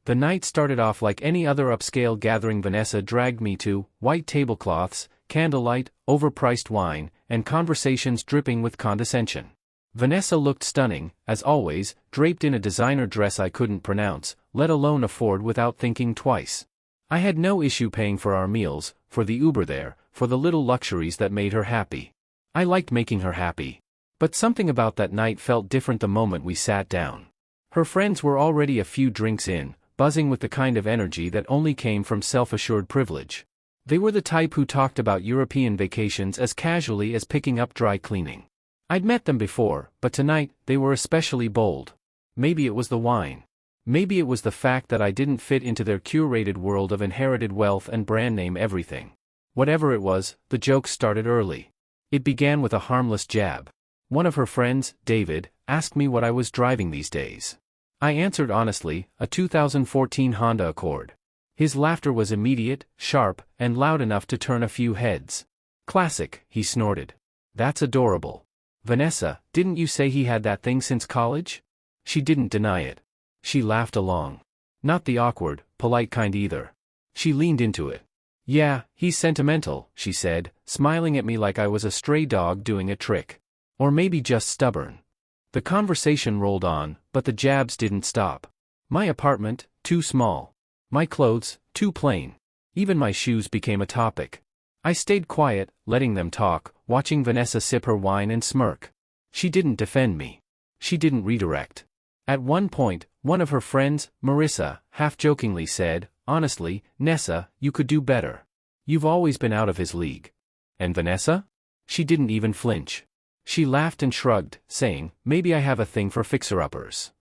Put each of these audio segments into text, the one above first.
The night started off like any other upscale gathering. Vanessa dragged me to white tablecloths, candlelight, overpriced wine, and conversations dripping with condescension. Vanessa looked stunning, as always, draped in a designer dress I couldn't pronounce, let alone afford without thinking twice. I had no issue paying for our meals, for the Uber there, for the little luxuries that made her happy. I liked making her happy. But something about that night felt different the moment we sat down. Her friends were already a few drinks in, buzzing with the kind of energy that only came from self-assured privilege. They were the type who talked about European vacations as casually as picking up dry cleaning. I'd met them before, but tonight, they were especially bold. Maybe it was the wine. Maybe it was the fact that I didn't fit into their curated world of inherited wealth and brand name everything. Whatever it was, the jokes started early. It began with a harmless jab. One of her friends, David, asked me what I was driving these days. I answered honestly, a 2014 Honda Accord. His laughter was immediate, sharp, and loud enough to turn a few heads. Classic, he snorted. That's adorable. Vanessa, didn't you say he had that thing since college? She didn't deny it. She laughed along. Not the awkward, polite kind either. She leaned into it. Yeah, he's sentimental, she said, smiling at me like I was a stray dog doing a trick. Or maybe just stubborn. The conversation rolled on, but the jabs didn't stop. My apartment, too small. My clothes, too plain. Even my shoes became a topic. I stayed quiet, letting them talk, watching Vanessa sip her wine and smirk. She didn't defend me. She didn't redirect. At one point, one of her friends, Marissa, half-jokingly said, honestly, Nessa, you could do better. You've always been out of his league. And Vanessa? She didn't even flinch. She laughed and shrugged, saying, maybe I have a thing for fixer-uppers.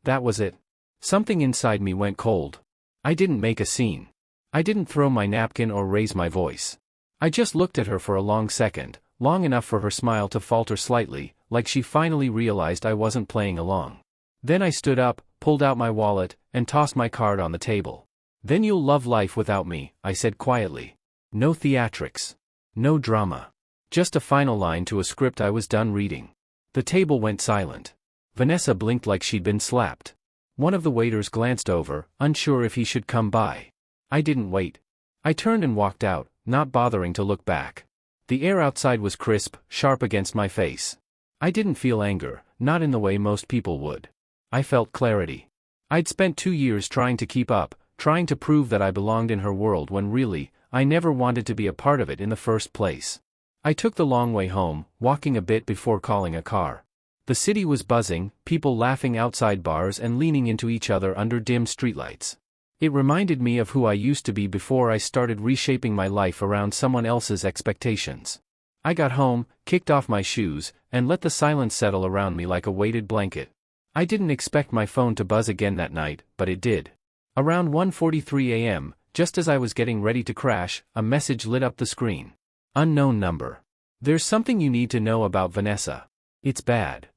That was it. Something inside me went cold. I didn't make a scene. I didn't throw my napkin or raise my voice. I just looked at her for a long second, long enough for her smile to falter slightly, like she finally realized I wasn't playing along. Then I stood up, pulled out my wallet, and tossed my card on the table. Then you'll love life without me, I said quietly. No theatrics. No drama. Just a final line to a script I was done reading. The table went silent. Vanessa blinked like she'd been slapped. One of the waiters glanced over, unsure if he should come by. I didn't wait. I turned and walked out, not bothering to look back. The air outside was crisp, sharp against my face. I didn't feel anger, not in the way most people would. I felt clarity. I'd spent 2 years trying to keep up, trying to prove that I belonged in her world when really, I never wanted to be a part of it in the first place. I took the long way home, walking a bit before calling a car. The city was buzzing, people laughing outside bars and leaning into each other under dim streetlights. It reminded me of who I used to be before I started reshaping my life around someone else's expectations. I got home, kicked off my shoes, and let the silence settle around me like a weighted blanket. I didn't expect my phone to buzz again that night, but it did. Around 1:43 a.m., just as I was getting ready to crash, a message lit up the screen. Unknown number. There's something you need to know about Vanessa. It's bad.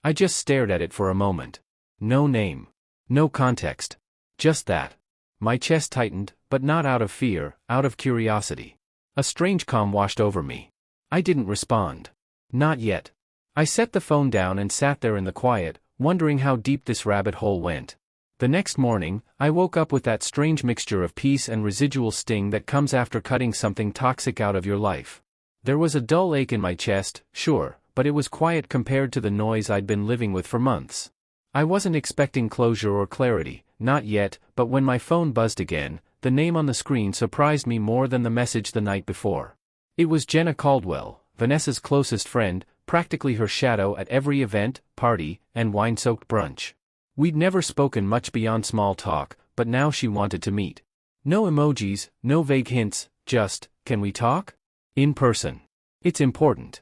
I just stared at it for a moment. No name. No context. Just that. My chest tightened, but not out of fear, out of curiosity. A strange calm washed over me. I didn't respond. Not yet. I set the phone down and sat there in the quiet, wondering how deep this rabbit hole went. The next morning, I woke up with that strange mixture of peace and residual sting that comes after cutting something toxic out of your life. There was a dull ache in my chest, sure, but it was quiet compared to the noise I'd been living with for months. I wasn't expecting closure or clarity, not yet, but when my phone buzzed again, the name on the screen surprised me more than the message the night before. It was Jenna Caldwell, Vanessa's closest friend, practically her shadow at every event, party, and wine-soaked brunch. We'd never spoken much beyond small talk, but now she wanted to meet. No emojis, no vague hints, just, can we talk? In person. It's important.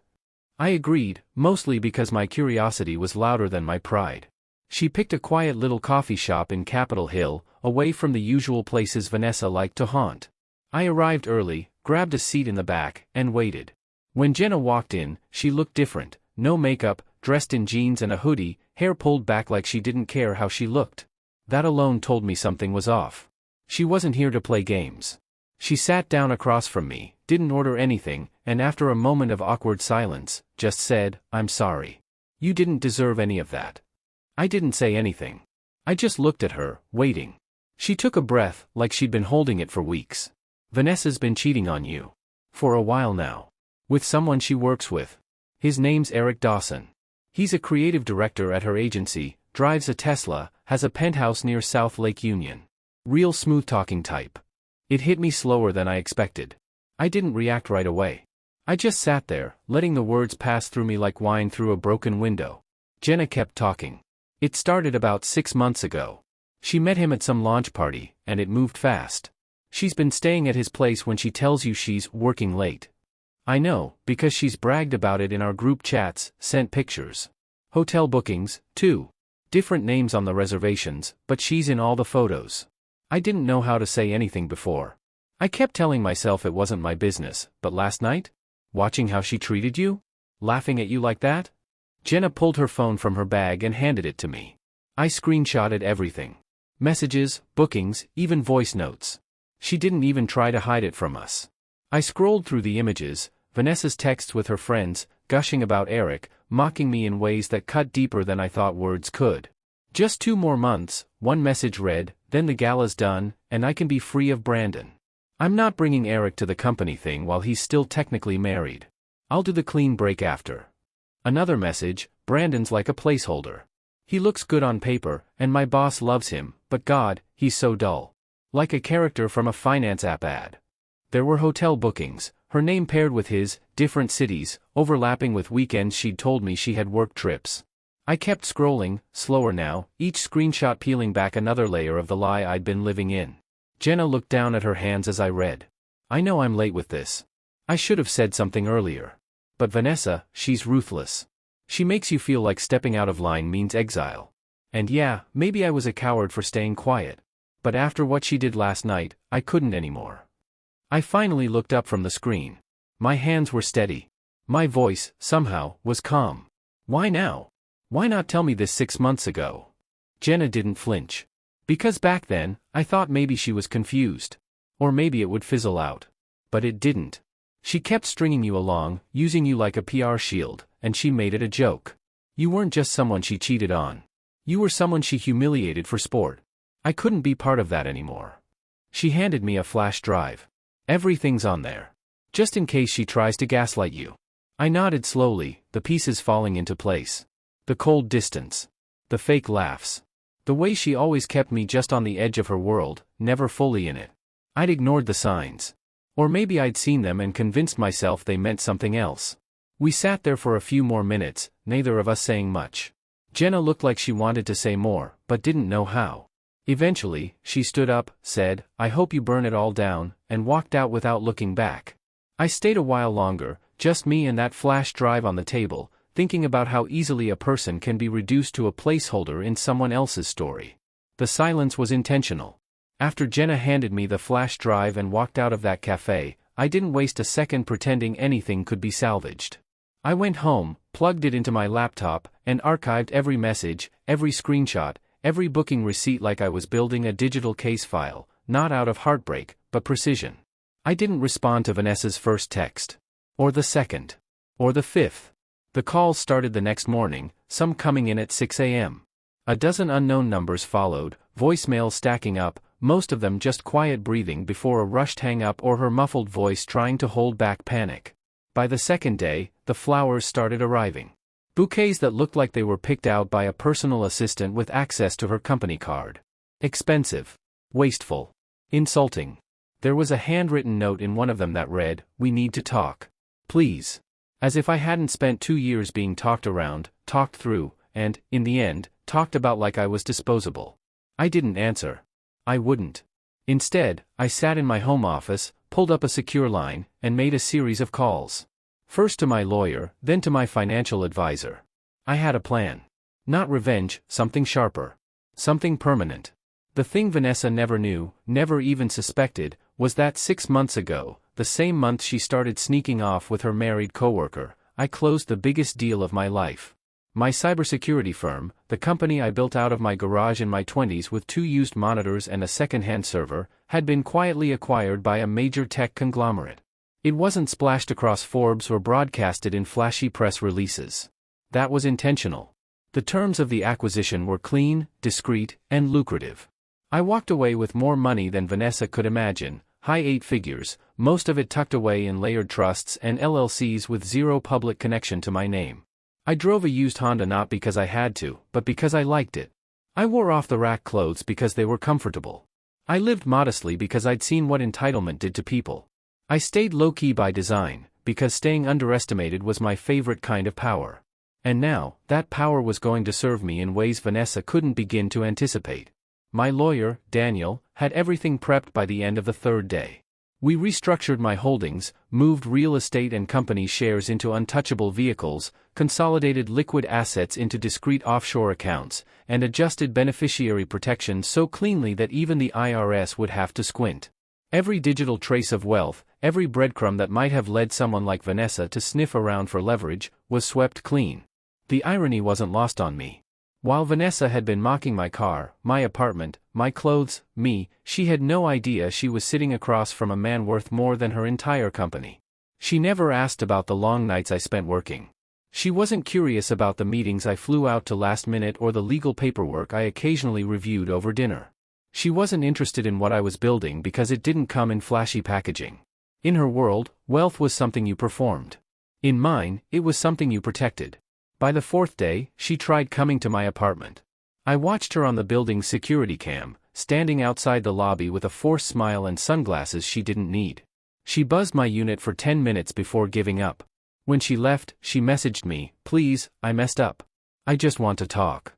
I agreed, mostly because my curiosity was louder than my pride. She picked a quiet little coffee shop in Capitol Hill, away from the usual places Vanessa liked to haunt. I arrived early, grabbed a seat in the back, and waited. When Jenna walked in, she looked different, no makeup, dressed in jeans and a hoodie, hair pulled back like she didn't care how she looked. That alone told me something was off. She wasn't here to play games. She sat down across from me, didn't order anything, and after a moment of awkward silence, just said, "I'm sorry. You didn't deserve any of that." I didn't say anything. I just looked at her, waiting. She took a breath, like she'd been holding it for weeks. Vanessa's been cheating on you. For a while now. With someone she works with. His name's Eric Dawson. He's a creative director at her agency, drives a Tesla, has a penthouse near South Lake Union. Real smooth-talking type. It hit me slower than I expected. I didn't react right away. I just sat there, letting the words pass through me like wine through a broken window. Jenna kept talking. It started about 6 months ago. She met him at some launch party, and it moved fast. She's been staying at his place when she tells you she's working late. I know, because she's bragged about it in our group chats, sent pictures. Hotel bookings, too. Different names on the reservations, but she's in all the photos. I didn't know how to say anything before. I kept telling myself it wasn't my business, but last night? Watching how she treated you? Laughing at you like that? Jenna pulled her phone from her bag and handed it to me. I screenshotted everything. Messages, bookings, even voice notes. She didn't even try to hide it from us. I scrolled through the images, Vanessa's texts with her friends, gushing about Eric, mocking me in ways that cut deeper than I thought words could. Just 2 more months, one message read, then the gala's done, and I can be free of Brandon. I'm not bringing Eric to the company thing while he's still technically married. I'll do the clean break after. Another message, Brandon's like a placeholder. He looks good on paper, and my boss loves him, but God, he's so dull. Like a character from a finance app ad. There were hotel bookings, her name paired with his, different cities, overlapping with weekends she'd told me she had work trips. I kept scrolling, slower now, each screenshot peeling back another layer of the lie I'd been living in. Jenna looked down at her hands as I read. I know I'm late with this. I should have said something earlier. But Vanessa, she's ruthless. She makes you feel like stepping out of line means exile. And yeah, maybe I was a coward for staying quiet. But after what she did last night, I couldn't anymore. I finally looked up from the screen. My hands were steady. My voice, somehow, was calm. Why now? Why not tell me this 6 months ago? Jenna didn't flinch. Because back then, I thought maybe she was confused. Or maybe it would fizzle out. But it didn't. She kept stringing you along, using you like a PR shield, and she made it a joke. You weren't just someone she cheated on. You were someone she humiliated for sport. I couldn't be part of that anymore. She handed me a flash drive. Everything's on there. Just in case she tries to gaslight you. I nodded slowly, the pieces falling into place. The cold distance. The fake laughs. The way she always kept me just on the edge of her world, never fully in it. I'd ignored the signs. Or maybe I'd seen them and convinced myself they meant something else. We sat there for a few more minutes, neither of us saying much. Jenna looked like she wanted to say more, but didn't know how. Eventually, she stood up, said, I hope you burn it all down, and walked out without looking back. I stayed a while longer, just me and that flash drive on the table, thinking about how easily a person can be reduced to a placeholder in someone else's story. The silence was intentional. After Jenna handed me the flash drive and walked out of that cafe, I didn't waste a second pretending anything could be salvaged. I went home, plugged it into my laptop, and archived every message, every screenshot, every booking receipt like I was building a digital case file, not out of heartbreak, but precision. I didn't respond to Vanessa's first text. Or the second. Or the fifth. The calls started the next morning, some coming in at 6 a.m. A dozen unknown numbers followed, voicemails stacking up, most of them just quiet breathing before a rushed hang-up or her muffled voice trying to hold back panic. By the second day, the flowers started arriving. Bouquets that looked like they were picked out by a personal assistant with access to her company card. Expensive. Wasteful. Insulting. There was a handwritten note in one of them that read, "We need to talk. Please." As if I hadn't spent 2 years being talked around, talked through, and, in the end, talked about like I was disposable. I didn't answer. I wouldn't. Instead, I sat in my home office, pulled up a secure line, and made a series of calls. First to my lawyer, then to my financial advisor. I had a plan. Not revenge, something sharper. Something permanent. The thing Vanessa never knew, never even suspected, was that 6 months ago, the same month she started sneaking off with her married coworker, I closed the biggest deal of my life. My cybersecurity firm, the company I built out of my garage in my 20s with 2 used monitors and a second-hand server, had been quietly acquired by a major tech conglomerate. It wasn't splashed across Forbes or broadcasted in flashy press releases. That was intentional. The terms of the acquisition were clean, discreet, and lucrative. I walked away with more money than Vanessa could imagine, high 8 figures, most of it tucked away in layered trusts and LLCs with zero public connection to my name. I drove a used Honda not because I had to, but because I liked it. I wore off-the-rack clothes because they were comfortable. I lived modestly because I'd seen what entitlement did to people. I stayed low-key by design, because staying underestimated was my favorite kind of power. And now, that power was going to serve me in ways Vanessa couldn't begin to anticipate. My lawyer, Daniel, had everything prepped by the end of the third day. We restructured my holdings, moved real estate and company shares into untouchable vehicles, consolidated liquid assets into discrete offshore accounts, and adjusted beneficiary protections so cleanly that even the IRS would have to squint. Every digital trace of wealth, every breadcrumb that might have led someone like Vanessa to sniff around for leverage, was swept clean. The irony wasn't lost on me. While Vanessa had been mocking my car, my apartment, my clothes, me, she had no idea she was sitting across from a man worth more than her entire company. She never asked about the long nights I spent working. She wasn't curious about the meetings I flew out to last minute or the legal paperwork I occasionally reviewed over dinner. She wasn't interested in what I was building because it didn't come in flashy packaging. In her world, wealth was something you performed. In mine, it was something you protected. By the fourth day, she tried coming to my apartment. I watched her on the building's security cam, standing outside the lobby with a forced smile and sunglasses she didn't need. She buzzed my unit for 10 minutes before giving up. When she left, she messaged me, "Please, I messed up. I just want to talk."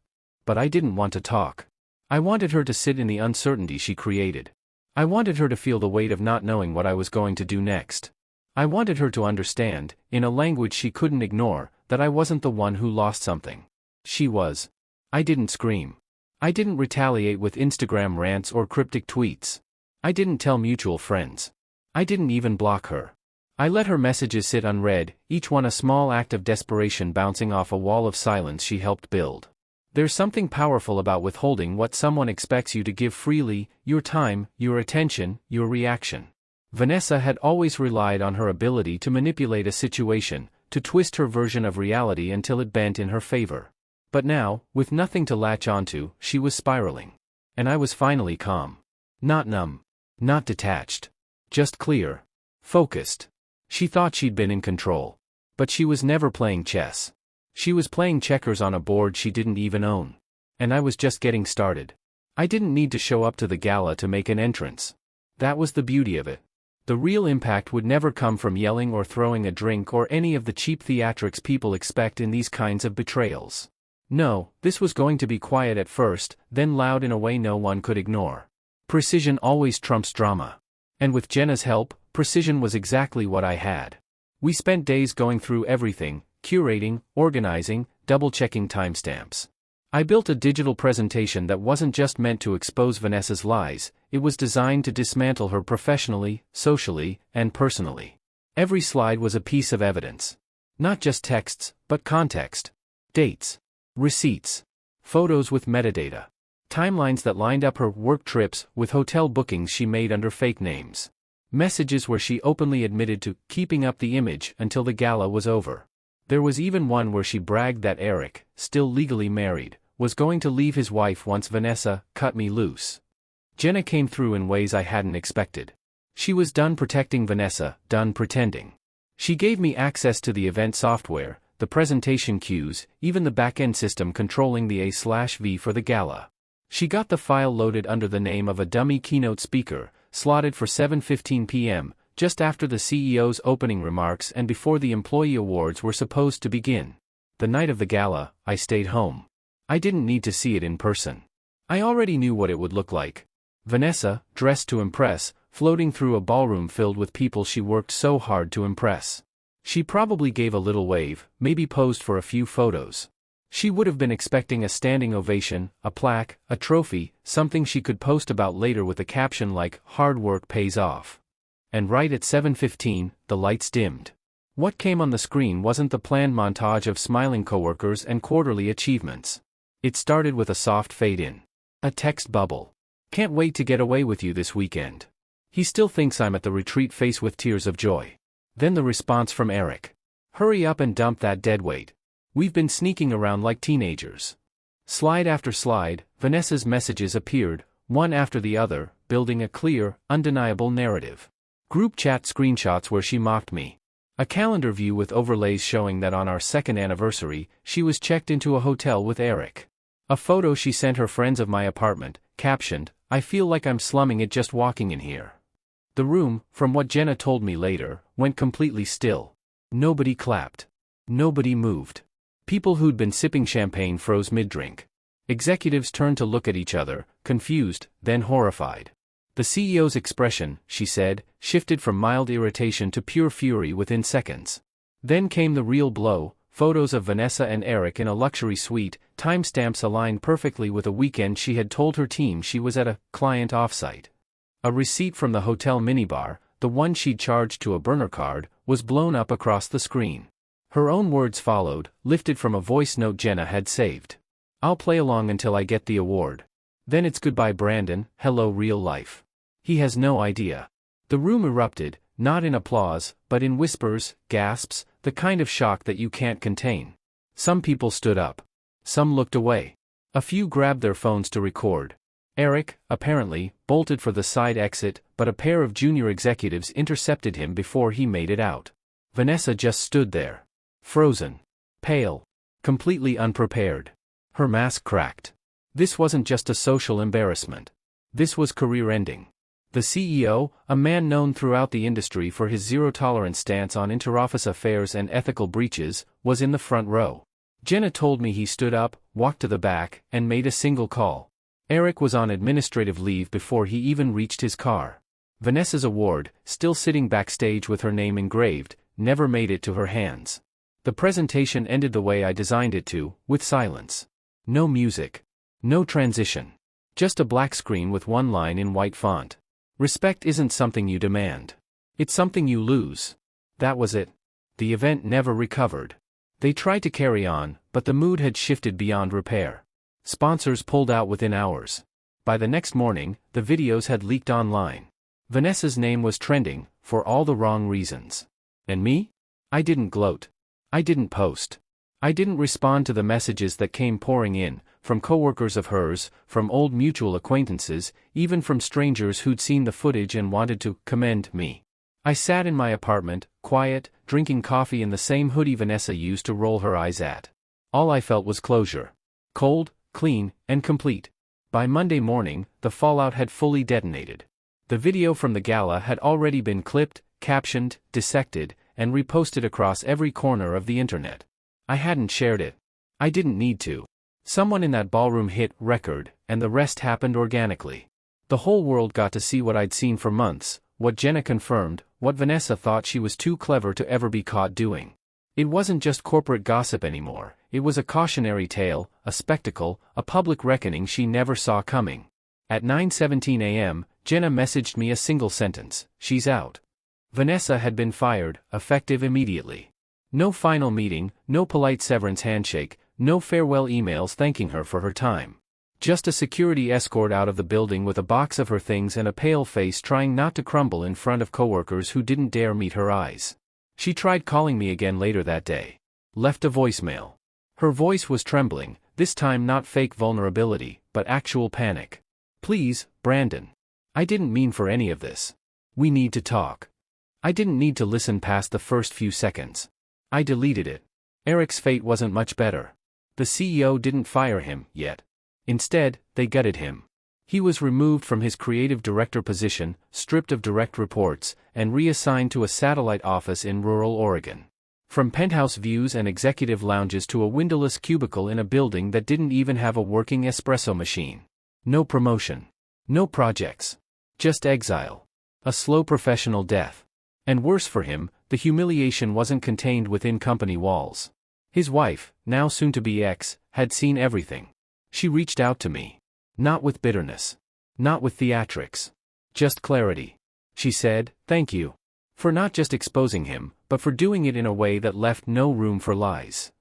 But I didn't want to talk. I wanted her to sit in the uncertainty she created. I wanted her to feel the weight of not knowing what I was going to do next. I wanted her to understand, in a language she couldn't ignore, that I wasn't the one who lost something. She was. I didn't scream. I didn't retaliate with Instagram rants or cryptic tweets. I didn't tell mutual friends. I didn't even block her. I let her messages sit unread, each one a small act of desperation bouncing off a wall of silence she helped build. There's something powerful about withholding what someone expects you to give freely, your time, your attention, your reaction. Vanessa had always relied on her ability to manipulate a situation, to twist her version of reality until it bent in her favor. But now, with nothing to latch onto, she was spiraling. And I was finally calm. Not numb. Not detached. Just clear. Focused. She thought she'd been in control. But she was never playing chess. She was playing checkers on a board she didn't even own. And I was just getting started. I didn't need to show up to the gala to make an entrance. That was the beauty of it. The real impact would never come from yelling or throwing a drink or any of the cheap theatrics people expect in these kinds of betrayals. No, this was going to be quiet at first, then loud in a way no one could ignore. Precision always trumps drama. And with Jenna's help, precision was exactly what I had. We spent days going through everything, curating, organizing, double-checking timestamps. I built a digital presentation that wasn't just meant to expose Vanessa's lies, it was designed to dismantle her professionally, socially, and personally. Every slide was a piece of evidence. Not just texts, but context. Dates. Receipts. Photos with metadata. Timelines that lined up her work trips with hotel bookings she made under fake names. Messages where she openly admitted to keeping up the image until the gala was over. There was even one where she bragged that Eric, still legally married, was going to leave his wife once Vanessa cut me loose. Jenna came through in ways I hadn't expected. She was done protecting Vanessa, done pretending. She gave me access to the event software, the presentation cues, even the back-end system controlling the A/V for the gala. She got the file loaded under the name of a dummy keynote speaker, slotted for 7:15 p.m., just after the CEO's opening remarks and before the employee awards were supposed to begin. The night of the gala, I stayed home. I didn't need to see it in person. I already knew what it would look like. Vanessa, dressed to impress, floating through a ballroom filled with people she worked so hard to impress. She probably gave a little wave, maybe posed for a few photos. She would have been expecting a standing ovation, a plaque, a trophy, something she could post about later with a caption like, "Hard work pays off." And right at 7:15, the lights dimmed. What came on the screen wasn't the planned montage of smiling coworkers and quarterly achievements. It started with a soft fade-in. A text bubble. "Can't wait to get away with you this weekend. He still thinks I'm at the retreat face with tears of joy." Then the response from Eric. "Hurry up and dump that deadweight. We've been sneaking around like teenagers." Slide after slide, Vanessa's messages appeared, one after the other, building a clear, undeniable narrative. Group chat screenshots where she mocked me. A calendar view with overlays showing that on our second anniversary, she was checked into a hotel with Eric. A photo she sent her friends of my apartment, captioned, "I feel like I'm slumming it just walking in here." The room, from what Jenna told me later, went completely still. Nobody clapped. Nobody moved. People who'd been sipping champagne froze mid-drink. Executives turned to look at each other, confused, then horrified. The CEO's expression, she said, shifted from mild irritation to pure fury within seconds. Then came the real blow: photos of Vanessa and Eric in a luxury suite, timestamps aligned perfectly with a weekend she had told her team she was at a client offsite. A receipt from the hotel minibar, the one she'd charged to a burner card, was blown up across the screen. Her own words followed, lifted from a voice note Jenna had saved. "I'll play along until I get the award. Then it's goodbye Brandon, hello real life." He has no idea. The room erupted, not in applause, but in whispers, gasps, the kind of shock that you can't contain. Some people stood up. Some looked away. A few grabbed their phones to record. Eric, apparently, bolted for the side exit, but a pair of junior executives intercepted him before he made it out. Vanessa just stood there. Frozen. Pale. Completely unprepared. Her mask cracked. This wasn't just a social embarrassment. This was career-ending. The CEO, a man known throughout the industry for his zero-tolerance stance on interoffice affairs and ethical breaches, was in the front row. Jenna told me he stood up, walked to the back, and made a single call. Eric was on administrative leave before he even reached his car. Vanessa's award, still sitting backstage with her name engraved, never made it to her hands. The presentation ended the way I designed it to, with silence. No music. No transition. Just a black screen with one line in white font. Respect isn't something you demand. It's something you lose. That was it. The event never recovered. They tried to carry on, but the mood had shifted beyond repair. Sponsors pulled out within hours. By the next morning, the videos had leaked online. Vanessa's name was trending, for all the wrong reasons. And me? I didn't gloat. I didn't post. I didn't respond to the messages that came pouring in, from coworkers of hers, from old mutual acquaintances, even from strangers who'd seen the footage and wanted to commend me. I sat in my apartment, quiet, drinking coffee in the same hoodie Vanessa used to roll her eyes at. All I felt was closure. Cold, clean, and complete. By Monday morning, the fallout had fully detonated. The video from the gala had already been clipped, captioned, dissected, and reposted across every corner of the internet. I hadn't shared it. I didn't need to. Someone in that ballroom hit record, and the rest happened organically. The whole world got to see what I'd seen for months, what Jenna confirmed, what Vanessa thought she was too clever to ever be caught doing. It wasn't just corporate gossip anymore, it was a cautionary tale, a spectacle, a public reckoning she never saw coming. At 9:17 a.m., Jenna messaged me a single sentence: "She's out." Vanessa had been fired, effective immediately. No final meeting, no polite severance handshake, no farewell emails thanking her for her time. Just a security escort out of the building with a box of her things and a pale face trying not to crumble in front of coworkers who didn't dare meet her eyes. She tried calling me again later that day. Left a voicemail. Her voice was trembling, this time not fake vulnerability, but actual panic. "Please, Brandon. I didn't mean for any of this. We need to talk." I didn't need to listen past the first few seconds. I deleted it. Eric's fate wasn't much better. The CEO didn't fire him, yet. Instead, they gutted him. He was removed from his creative director position, stripped of direct reports, and reassigned to a satellite office in rural Oregon. From penthouse views and executive lounges to a windowless cubicle in a building that didn't even have a working espresso machine. No promotion. No projects. Just exile. A slow professional death. And worse for him, the humiliation wasn't contained within company walls. His wife, now soon-to-be ex, had seen everything. She reached out to me. Not with bitterness. Not with theatrics. Just clarity. She said, "Thank you. For not just exposing him, but for doing it in a way that left no room for lies."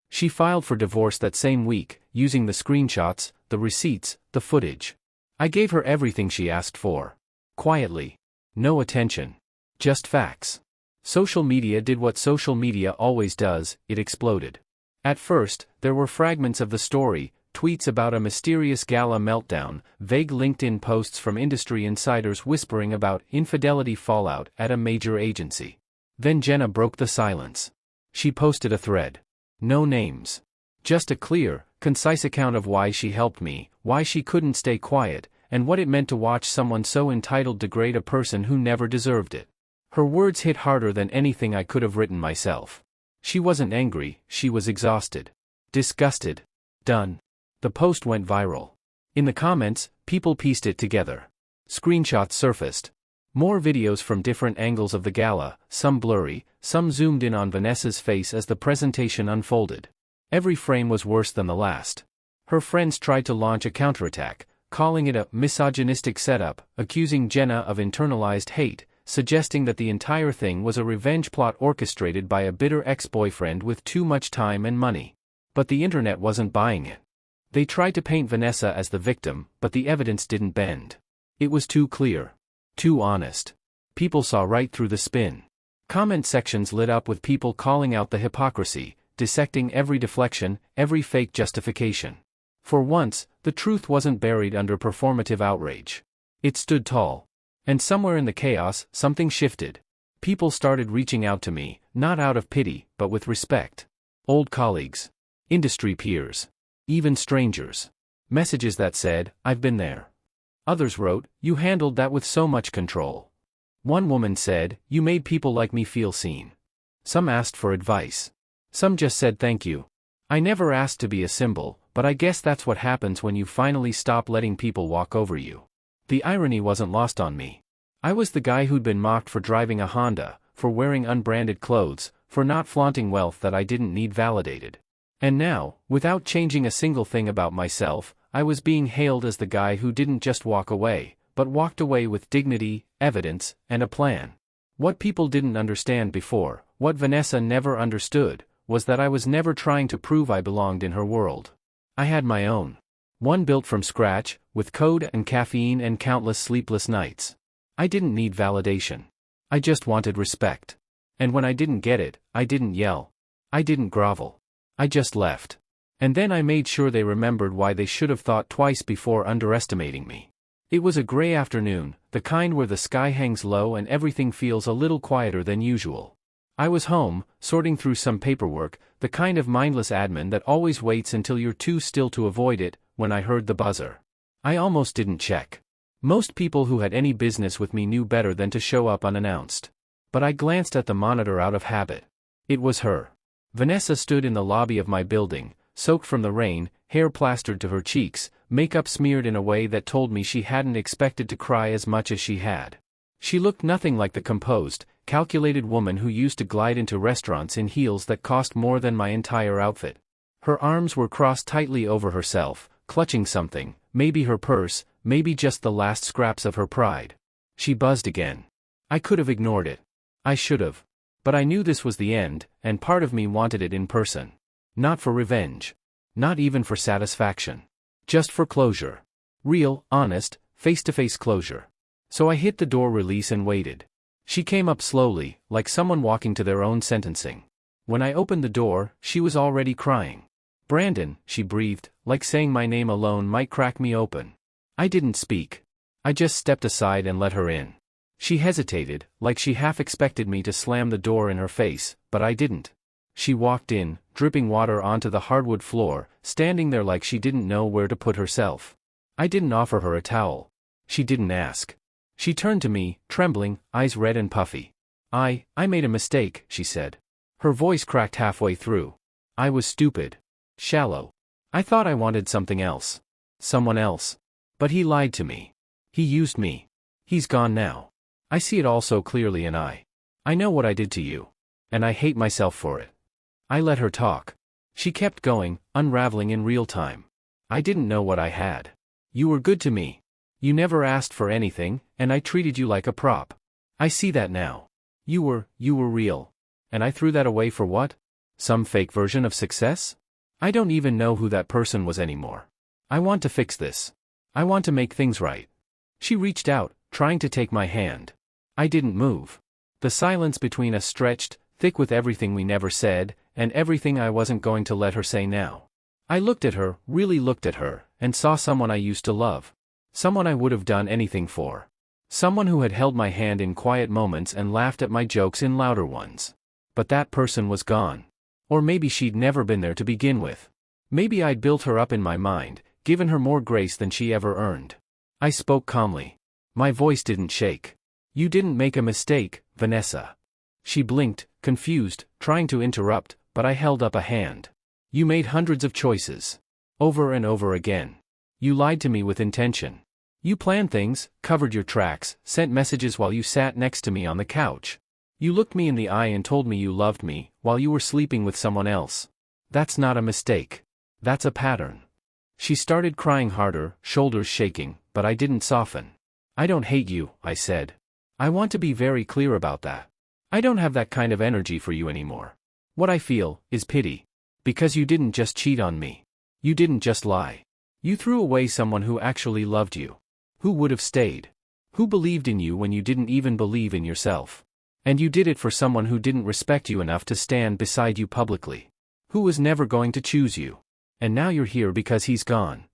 She filed for divorce that same week, using the screenshots, the receipts, the footage. I gave her everything she asked for. Quietly. No attention. Just facts. Social media did what social media always does, it exploded. At first, there were fragments of the story, tweets about a mysterious gala meltdown, vague LinkedIn posts from industry insiders whispering about infidelity fallout at a major agency. Then Jenna broke the silence. She posted a thread. No names. Just a clear, concise account of why she helped me, why she couldn't stay quiet, and what it meant to watch someone so entitled degrade a person who never deserved it. Her words hit harder than anything I could have written myself. She wasn't angry, she was exhausted. Disgusted. Done. The post went viral. In the comments, people pieced it together. Screenshots surfaced. More videos from different angles of the gala, some blurry, some zoomed in on Vanessa's face as the presentation unfolded. Every frame was worse than the last. Her friends tried to launch a counterattack, calling it a misogynistic setup, accusing Jenna of internalized hate, suggesting that the entire thing was a revenge plot orchestrated by a bitter ex-boyfriend with too much time and money. But the internet wasn't buying it. They tried to paint Vanessa as the victim, but the evidence didn't bend. It was too clear. Too honest. People saw right through the spin. Comment sections lit up with people calling out the hypocrisy, dissecting every deflection, every fake justification. For once, the truth wasn't buried under performative outrage. It stood tall. And somewhere in the chaos, something shifted. People started reaching out to me, not out of pity, but with respect. Old colleagues. Industry peers. Even strangers. Messages that said, "I've been there." Others wrote, "You handled that with so much control." One woman said, "You made people like me feel seen." Some asked for advice. Some just said thank you. I never asked to be a symbol, but I guess that's what happens when you finally stop letting people walk over you. The irony wasn't lost on me. I was the guy who'd been mocked for driving a Honda, for wearing unbranded clothes, for not flaunting wealth that I didn't need validated. And now, without changing a single thing about myself, I was being hailed as the guy who didn't just walk away, but walked away with dignity, evidence, and a plan. What people didn't understand before, what Vanessa never understood, was that I was never trying to prove I belonged in her world. I had my own. One built from scratch, with code and caffeine and countless sleepless nights. I didn't need validation. I just wanted respect. And when I didn't get it, I didn't yell. I didn't grovel. I just left. And then I made sure they remembered why they should have thought twice before underestimating me. It was a gray afternoon, the kind where the sky hangs low and everything feels a little quieter than usual. I was home, sorting through some paperwork, the kind of mindless admin that always waits until you're too still to avoid it, when I heard the buzzer. I almost didn't check. Most people who had any business with me knew better than to show up unannounced. But I glanced at the monitor out of habit. It was her. Vanessa stood in the lobby of my building, soaked from the rain, hair plastered to her cheeks, makeup smeared in a way that told me she hadn't expected to cry as much as she had. She looked nothing like the composed, calculated woman who used to glide into restaurants in heels that cost more than my entire outfit. Her arms were crossed tightly over herself, clutching something, maybe her purse, maybe just the last scraps of her pride. She buzzed again. I could have ignored it. I should have. But I knew this was the end, and part of me wanted it in person. Not for revenge. Not even for satisfaction. Just for closure. Real, honest, face-to-face closure. So I hit the door release and waited. She came up slowly, like someone walking to their own sentencing. When I opened the door, she was already crying. "Brandon," she breathed, like saying my name alone might crack me open. I didn't speak. I just stepped aside and let her in. She hesitated, like she half expected me to slam the door in her face, but I didn't. She walked in, dripping water onto the hardwood floor, standing there like she didn't know where to put herself. I didn't offer her a towel. She didn't ask. She turned to me, trembling, eyes red and puffy. I made a mistake," she said. Her voice cracked halfway through. I was stupid. Shallow. I thought I wanted something else. Someone else. But he lied to me. He used me. He's gone now. I see it all so clearly and I know what I did to you. And I hate myself for it. I let her talk. She kept going, unraveling in real time. I didn't know what I had. You were good to me. You never asked for anything, and I treated you like a prop. I see that now. You were real. And I threw that away for what? Some fake version of success? I don't even know who that person was anymore. I want to fix this. I want to make things right. She reached out, trying to take my hand. I didn't move. The silence between us stretched, thick with everything we never said, and everything I wasn't going to let her say now. I looked at her, really looked at her, and saw someone I used to love. Someone I would have done anything for. Someone who had held my hand in quiet moments and laughed at my jokes in louder ones. But that person was gone. Or maybe she'd never been there to begin with. Maybe I'd built her up in my mind, given her more grace than she ever earned. I spoke calmly. My voice didn't shake. You didn't make a mistake, Vanessa. She blinked, confused, trying to interrupt, but I held up a hand. You made hundreds of choices. Over and over again. You lied to me with intention. You planned things, covered your tracks, sent messages while you sat next to me on the couch. You looked me in the eye and told me you loved me, while you were sleeping with someone else. That's not a mistake. That's a pattern. She started crying harder, shoulders shaking, but I didn't soften. I don't hate you, I said. I want to be very clear about that. I don't have that kind of energy for you anymore. What I feel is pity. Because you didn't just cheat on me. You didn't just lie. You threw away someone who actually loved you. Who would have stayed? Who believed in you when you didn't even believe in yourself? And you did it for someone who didn't respect you enough to stand beside you publicly. Who was never going to choose you. And now you're here because he's gone.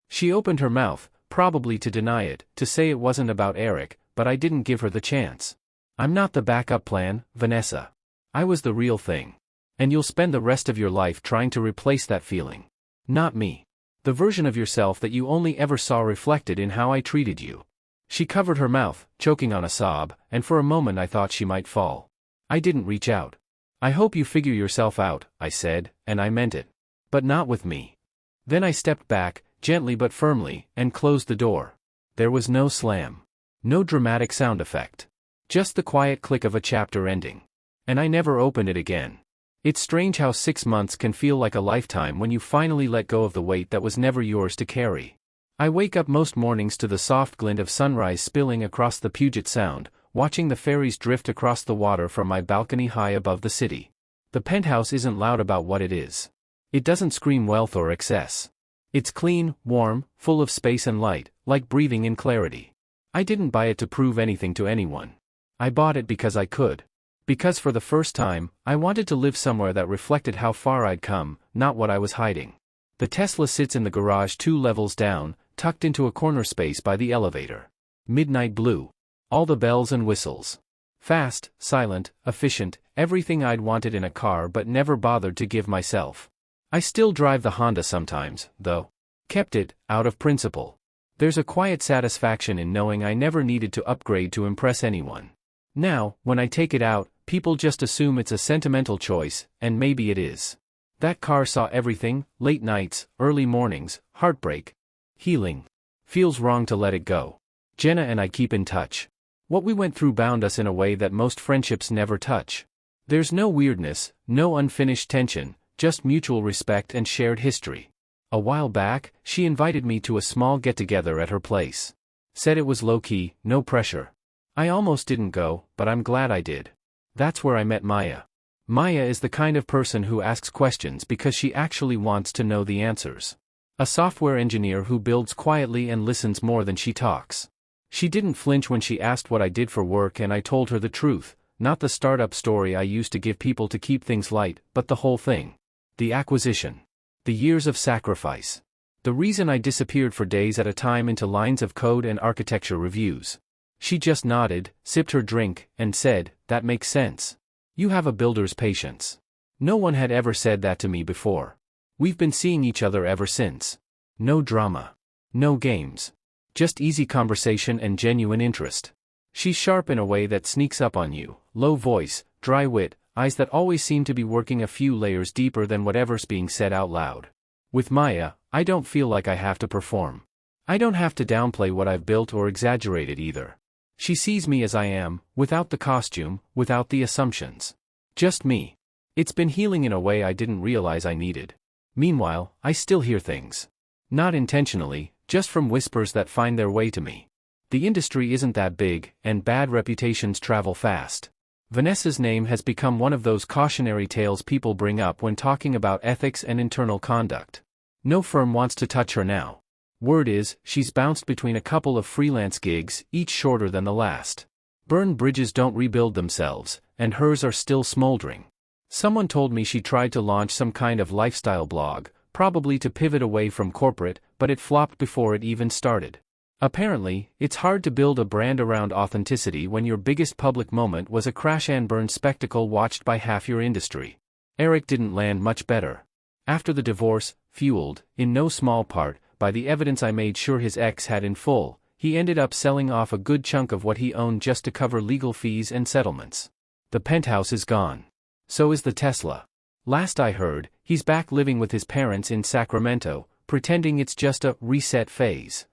She opened her mouth, probably to deny it, to say it wasn't about Eric, but I didn't give her the chance. I'm not the backup plan, Vanessa. I was the real thing. And you'll spend the rest of your life trying to replace that feeling. Not me. The version of yourself that you only ever saw reflected in how I treated you. She covered her mouth, choking on a sob, and for a moment I thought she might fall. I didn't reach out. I hope you figure yourself out, I said, and I meant it. But not with me. Then I stepped back, gently but firmly, and closed the door. There was no slam. No dramatic sound effect. Just the quiet click of a chapter ending. And I never opened it again. It's strange how 6 months can feel like a lifetime when you finally let go of the weight that was never yours to carry. I wake up most mornings to the soft glint of sunrise spilling across the Puget Sound, watching the ferries drift across the water from my balcony high above the city. The penthouse isn't loud about what it is. It doesn't scream wealth or excess. It's clean, warm, full of space and light, like breathing in clarity. I didn't buy it to prove anything to anyone. I bought it because I could. Because for the first time, I wanted to live somewhere that reflected how far I'd come, not what I was hiding. The Tesla sits in the garage 2 levels down, tucked into a corner space by the elevator. Midnight blue. All the bells and whistles. Fast, silent, efficient, everything I'd wanted in a car but never bothered to give myself. I still drive the Honda sometimes, though. Kept it, out of principle. There's a quiet satisfaction in knowing I never needed to upgrade to impress anyone. Now, when I take it out, people just assume it's a sentimental choice, and maybe it is. That car saw everything, late nights, early mornings, heartbreak. Healing. Feels wrong to let it go. Jenna and I keep in touch. What we went through bound us in a way that most friendships never touch. There's no weirdness, no unfinished tension, just mutual respect and shared history. A while back, she invited me to a small get-together at her place. Said it was low-key, no pressure. I almost didn't go, but I'm glad I did. That's where I met Maya. Maya is the kind of person who asks questions because she actually wants to know the answers. A software engineer who builds quietly and listens more than she talks. She didn't flinch when she asked what I did for work and I told her the truth, not the startup story I used to give people to keep things light, but the whole thing. The acquisition. The years of sacrifice. The reason I disappeared for days at a time into lines of code and architecture reviews. She just nodded, sipped her drink, and said, "That makes sense. You have a builder's patience." No one had ever said that to me before. We've been seeing each other ever since. No drama. No games. Just easy conversation and genuine interest. She's sharp in a way that sneaks up on you, low voice, dry wit, eyes that always seem to be working a few layers deeper than whatever's being said out loud. With Maya, I don't feel like I have to perform. I don't have to downplay what I've built or exaggerate it either. She sees me as I am, without the costume, without the assumptions. Just me. It's been healing in a way I didn't realize I needed. Meanwhile, I still hear things. Not intentionally, just from whispers that find their way to me. The industry isn't that big, and bad reputations travel fast. Vanessa's name has become one of those cautionary tales people bring up when talking about ethics and internal conduct. No firm wants to touch her now. Word is, she's bounced between a couple of freelance gigs, each shorter than the last. Burned bridges don't rebuild themselves, and hers are still smoldering. Someone told me she tried to launch some kind of lifestyle blog, probably to pivot away from corporate, but it flopped before it even started. Apparently, it's hard to build a brand around authenticity when your biggest public moment was a crash and burn spectacle watched by half your industry. Eric didn't land much better. After the divorce, fueled, in no small part, by the evidence I made sure his ex had in full, he ended up selling off a good chunk of what he owned just to cover legal fees and settlements. The penthouse is gone. So is the Tesla. Last I heard, he's back living with his parents in Sacramento, pretending it's just a reset phase.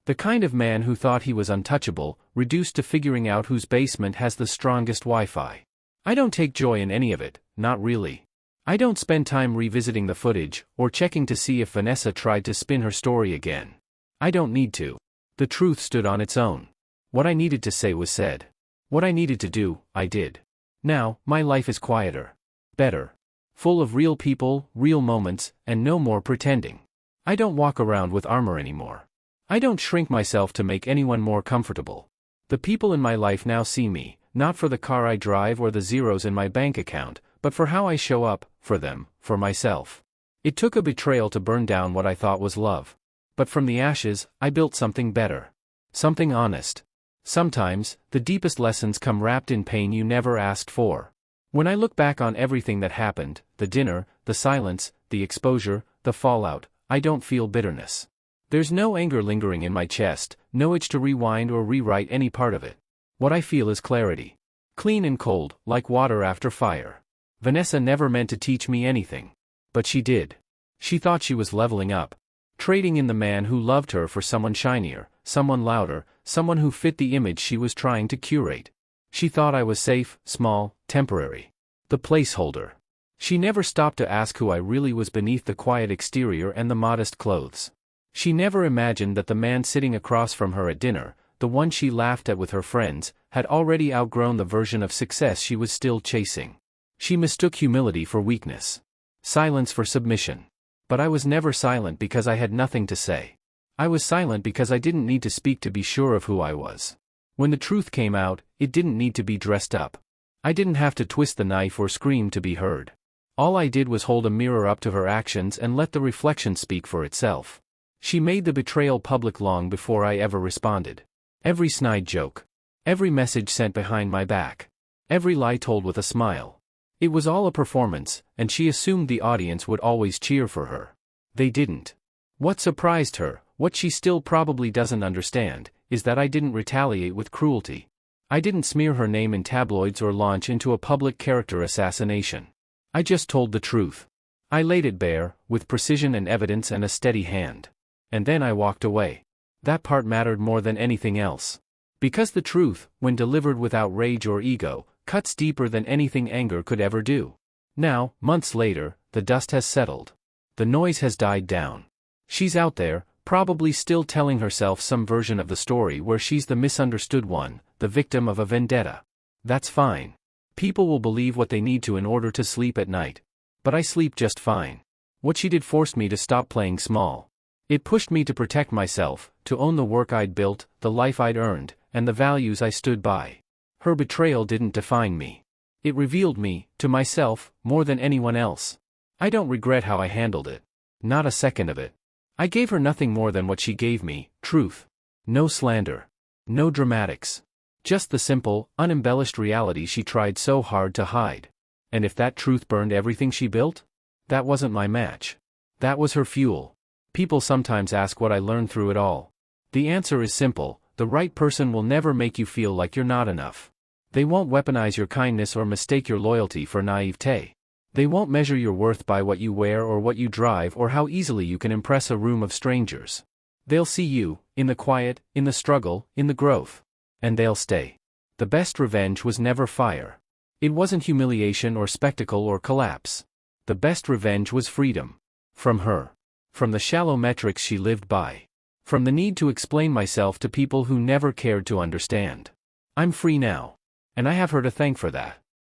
The kind of man who thought he was untouchable, reduced to figuring out whose basement has the strongest Wi-Fi. I don't take joy in any of it, not really. I don't spend time revisiting the footage, or checking to see if Vanessa tried to spin her story again. I don't need to. The truth stood on its own. What I needed to say was said. What I needed to do, I did. Now, my life is quieter. Better. Full of real people, real moments, and no more pretending. I don't walk around with armor anymore. I don't shrink myself to make anyone more comfortable. The people in my life now see me, not for the car I drive or the zeros in my bank account, but for how I show up, for them, for myself. It took a betrayal to burn down what I thought was love. But from the ashes, I built something better. Something honest. Sometimes, the deepest lessons come wrapped in pain you never asked for. When I look back on everything that happened, the dinner, the silence, the exposure, the fallout, I don't feel bitterness. There's no anger lingering in my chest, no itch to rewind or rewrite any part of it. What I feel is clarity. Clean and cold, like water after fire. Vanessa never meant to teach me anything. But she did. She thought she was leveling up. Trading in the man who loved her for someone shinier, someone louder, someone who fit the image she was trying to curate. She thought I was safe, small, temporary. The placeholder. She never stopped to ask who I really was beneath the quiet exterior and the modest clothes. She never imagined that the man sitting across from her at dinner, the one she laughed at with her friends, had already outgrown the version of success she was still chasing. She mistook humility for weakness. Silence for submission. But I was never silent because I had nothing to say. I was silent because I didn't need to speak to be sure of who I was. When the truth came out, it didn't need to be dressed up. I didn't have to twist the knife or scream to be heard. All I did was hold a mirror up to her actions and let the reflection speak for itself. She made the betrayal public long before I ever responded. Every snide joke. Every message sent behind my back. Every lie told with a smile. It was all a performance, and she assumed the audience would always cheer for her. They didn't. What surprised her, what she still probably doesn't understand, is that I didn't retaliate with cruelty. I didn't smear her name in tabloids or launch into a public character assassination. I just told the truth. I laid it bare, with precision and evidence and a steady hand. And then I walked away. That part mattered more than anything else. Because the truth, when delivered without rage or ego, cuts deeper than anything anger could ever do. Now, months later, the dust has settled. The noise has died down. She's out there, probably still telling herself some version of the story where she's the misunderstood one, the victim of a vendetta. That's fine. People will believe what they need to in order to sleep at night. But I sleep just fine. What she did forced me to stop playing small. It pushed me to protect myself, to own the work I'd built, the life I'd earned, and the values I stood by. Her betrayal didn't define me. It revealed me, to myself, more than anyone else. I don't regret how I handled it. Not a second of it. I gave her nothing more than what she gave me, truth. No slander. No dramatics. Just the simple, unembellished reality she tried so hard to hide. And if that truth burned everything she built? That wasn't my match. That was her fuel. People sometimes ask what I learned through it all. The answer is simple: the right person will never make you feel like you're not enough. They won't weaponize your kindness or mistake your loyalty for naivete. They won't measure your worth by what you wear or what you drive or how easily you can impress a room of strangers. They'll see you, in the quiet, in the struggle, in the growth. And they'll stay. The best revenge was never fire. It wasn't humiliation or spectacle or collapse. The best revenge was freedom. From her. From the shallow metrics she lived by. From the need to explain myself to people who never cared to understand. I'm free now. And I have her to thank for that.